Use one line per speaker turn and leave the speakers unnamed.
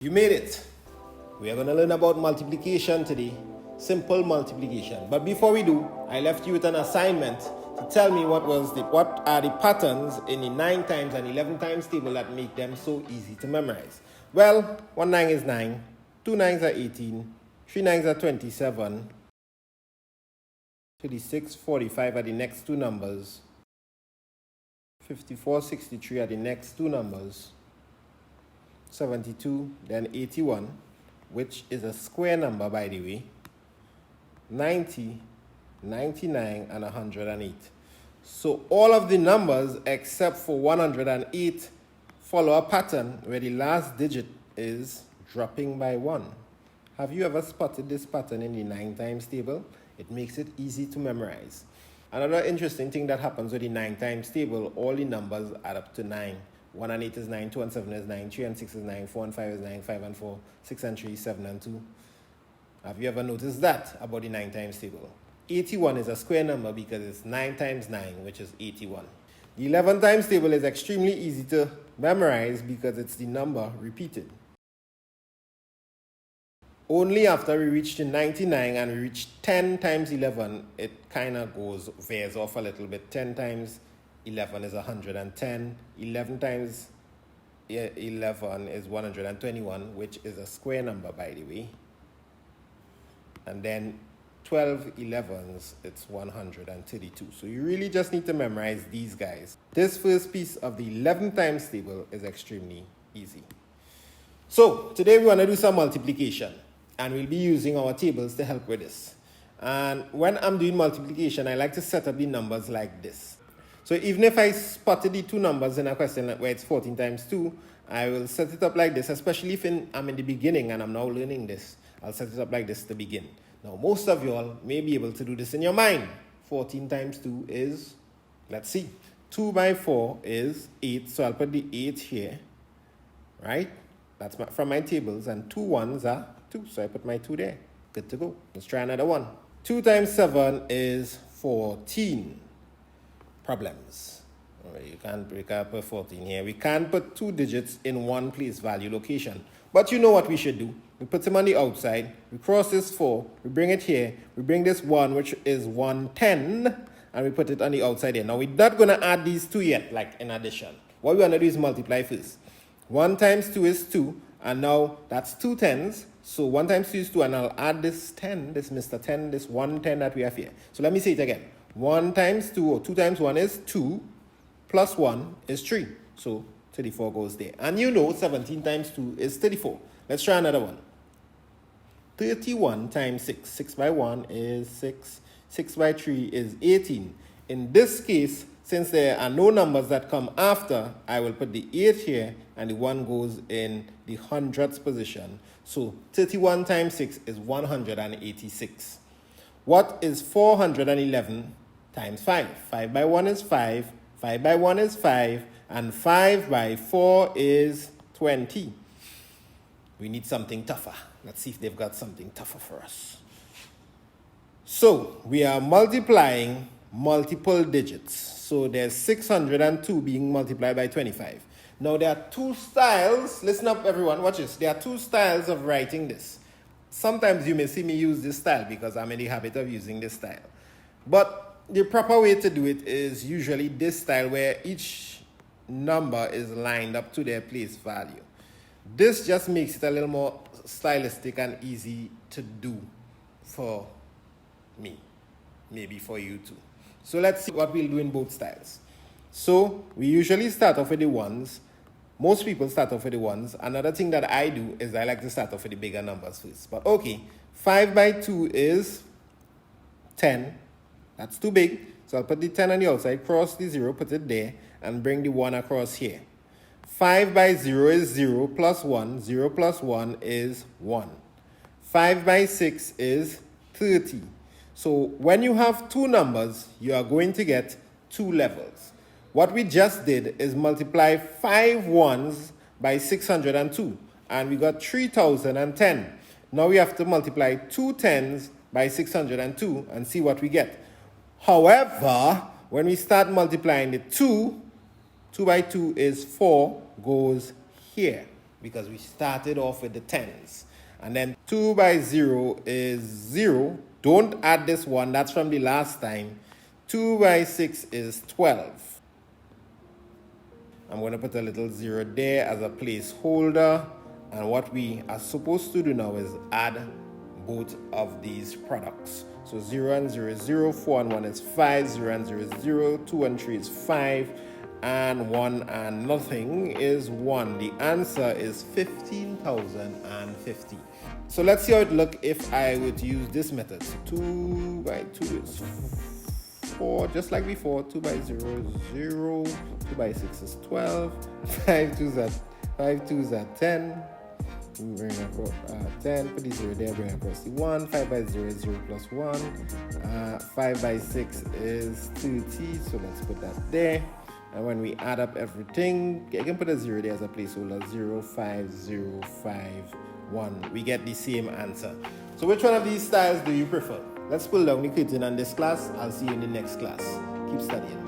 You made it. We are going to learn about multiplication today. Simple multiplication. But before we do, I left you with an assignment to tell me what are the patterns in the 9 times and 11 times table that make them so easy to memorize. Well, 1 9 is 9, 2 9s are 18, 3 9s are 27, 36, 45 are the next two numbers, 54, 63 are the next two numbers, 72, then 81, which is a square number, by the way, 90, 99, and 108. So all of the numbers except for 108 follow a pattern where the last digit is dropping by 1. Have you ever spotted this pattern in the 9 times table? It makes it easy to memorize. Another interesting thing that happens with the 9 times table, all the numbers add up to 9. 1 and 8 is 9, 2 and 7 is 9, 3 and 6 is 9, 4 and 5 is 9, 5 and 4, 6 and 3, 7 and 2. Have you ever noticed that about the 9 times table? 81 is a square number because it's 9 times 9, which is 81. The 11 times table is extremely easy to memorize because it's the number repeated. Only after we reach to 99 and we reach 10 times 11, it kind of veers off a little bit. 10 times 11 is 110. 11 times 11 is 121, which is a square number, by the way. And then 12 11s, it's 132. So you really just need to memorize these guys. This first piece of the 11 times table is extremely easy. So today we want to do some multiplication, and we'll be using our tables to help with this. And when I'm doing multiplication, I like to set up the numbers like this. So even if I spotted the two numbers in a question where it's 14 times 2, I will set it up like this, especially if I'm in the beginning and I'm now learning this. I'll set it up like this to begin. Now, most of y'all may be able to do this in your mind. 14 times 2 is, let's see, 2 by 4 is 8. So I'll put the 8 here, right? That's from my tables. And 2 1s are 2. So I put my 2 there. Good to go. Let's try another one. 2 times 7 is 14. Problems. You can't break up a 14 here. We can't put 2 digits in one place value location. But you know what we should do. We put them on the outside. We cross this 4. We bring it here. We bring this 1, which is 110. And we put it on the outside here. Now, we're not going to add these 2 yet, like in addition. What we want to do is multiply first. 1 times 2 is 2. And now, that's 2 10s. So 1 times 2 is 2. And I'll add this 10, this Mr. 10, this 110 that we have here. So let me say it again. 1 times 2, or 2 times 1 is 2, plus 1 is 3. So 34 goes there. And you know 17 times 2 is 34. Let's try another one. 31 times 6. 6 by 1 is 6. 6 by 3 is 18. In this case, since there are no numbers that come after, I will put the 8 here, and the 1 goes in the hundredths position. So 31 times 6 is 186. What is 411 times 5? 5 by 1 is 5. 5 by 1 is 5. And 5 by 4 is 20. We need something tougher. Let's see if they've got something tougher for us. So we are multiplying multiple digits. So there's 602 being multiplied by 25. Now there are 2 styles. Listen up, everyone. Watch this. There are 2 styles of writing this. Sometimes you may see me use this style because I'm in the habit of using this style. But the proper way to do it is usually this style where each number is lined up to their place value. This just makes it a little more stylistic and easy to do for me. Maybe for you too. So let's see what we'll do in both styles. So we usually start off with the ones. Most people start off with the ones. Another thing that I do is I like to start off with the bigger numbers first. But okay, 5 by 2 is 10. That's too big. So I'll put the 10 on the outside, cross the 0, put it there, and bring the 1 across here. 5 by 0 is 0 plus 1. 0 plus 1 is 1. 5 by 6 is 30. So when you have 2 numbers, you are going to get 2 levels. What we just did is multiply 5 ones by 602, and we got 3010. Now we have to multiply 2 10s by 602 and see what we get. However, when we start multiplying the 2 by 2 is 4, goes here. because we started off with the tens. And then 2 by 0 is 0. Don't add this one, that's from the last time. 2 by 6 is 12. I'm going to put a little 0 there as a placeholder. And what we are supposed to do now is add both of these products. So 0 and 0 is 0, 4 and 1 is 5, 0 and 0 is 0, 2 and 3 is 5, and 1 and nothing is 1. The answer is 15,050. So let's see how it look if I were to use this method. So 2 by 2 is 4, just like before. 2 by 0 is 0, 2 by 6 is 12, 5 2s are 10. Bring across 10, put the 0 there, bring across the 1. 5 by 0 is 0 plus 1. 5 by 6 is 2t, so let's put that there. And when we add up everything, I can put a 0 there as a placeholder. 0 5 0 5 1. We get the same answer. So which one of these styles do you prefer? Let's pull down the curtain on this class. I'll see you in the next class. Keep studying.